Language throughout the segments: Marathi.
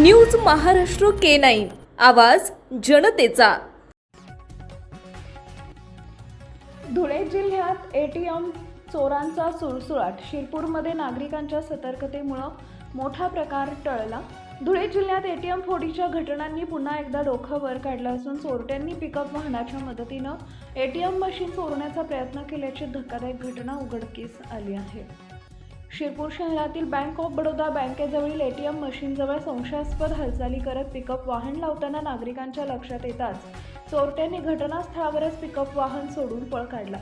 न्यूज महाराष्ट्र K9 आवाज जनतेचा। धुळे जिल्ह्यात एटीएम चोरांचा सुळसुळाट। शिरपूरमध्ये नागरिकांच्या सतर्कतेमुळे मोठा प्रकार टळला। धुळे जिल्ह्यात एटीएम फोडीच्या घटनांनी पुन्हा एकदा डोकं वर काढलं असून चोरट्यांनी पिकअप वाहनाच्या मदतीने एटीएम मशीन चोरण्याचा प्रयत्न केल्याची धक्कादायक घटना उघडकीस आली आहे। शिरपूर शहरातील बँक ऑफ बडोदा बँकेजवळील एटीएम मशीनजवळ संशयास्पद हालचाली करत पिकअप वाहन लावताना नागरिकांच्या लक्षात येताच चोरट्यांनी घटनास्थळावरच पिकअप वाहन सोडून पळ काढला।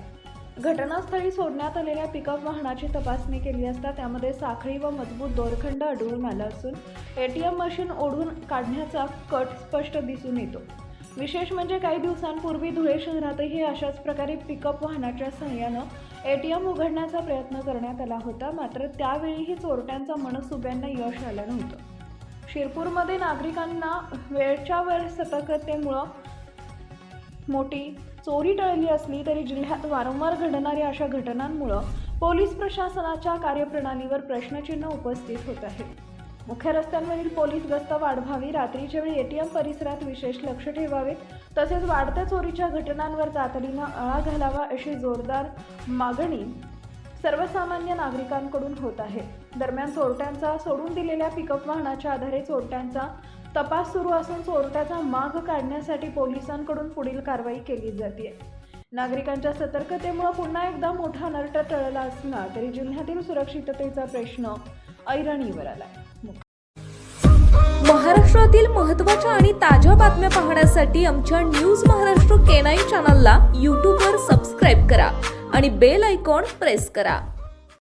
घटनास्थळी सोडण्यात आलेल्या पिकअप वाहनाची तपासणी केली असता त्यामध्ये साखळी व मजबूत दोरखंड आढळून आला असून एटीएम मशीन ओढून काढण्याचा कट स्पष्ट दिसून येतो। विशेष म्हणजे काही दिवसांपूर्वी धुळे शहरातही अशाच प्रकारे पिकअप वाहनाच्या सहाय्यानं एटीएम उघडण्याचा प्रयत्न करण्यात आला होता, मात्र त्यावेळीही चोरट्यांचा मनसुब्यांना यश आलं नव्हतं। शिरपूरमध्ये नागरिकांना वेळच्या वेळ सतर्कतेमुळे मोठी चोरी टळली असली तरी जिल्ह्यात वारंवार घडणाऱ्या अशा घटनांमुळे पोलीस प्रशासनाच्या कार्यप्रणालीवर प्रश्नचिन्ह उपस्थित होत आहे। मुख्य रस्त्यांवरील पोलीस गस्त वाढवावी, रात्रीच्या वेळी एटीएम परिसरात विशेष लक्ष ठेवावे, तसेच वाढत्या चोरीच्या घटनांवर तातडीने आळा घालावा अशी जोरदार मागणी सर्वसामान्य नागरिकांकडून होत आहे। दरम्यान चोरट्यांचा सोडून दिलेल्या पिकअप वाहनाच्या आधारे चोरट्यांचा तपास सुरू असून चोरट्याचा माग काढण्यासाठी पोलिसांकडून पुढील कारवाई केली जाते। नागरिकांच्या सतर्कतेमुळे पुन्हा एकदा मोठा अनर्थ टळला असला तरी जिल्ह्यातील सुरक्षिततेचा प्रश्न ऐरणीवर आलाय। महाराष्ट्रातील महत्त्वाच्या आणि ताज्या बातम्या पाहण्यासाठी आमच्या न्यूज महाराष्ट्र K9 चॅनलला YouTube वर सबस्क्राइब करा आणि बेल आयकॉन प्रेस करा।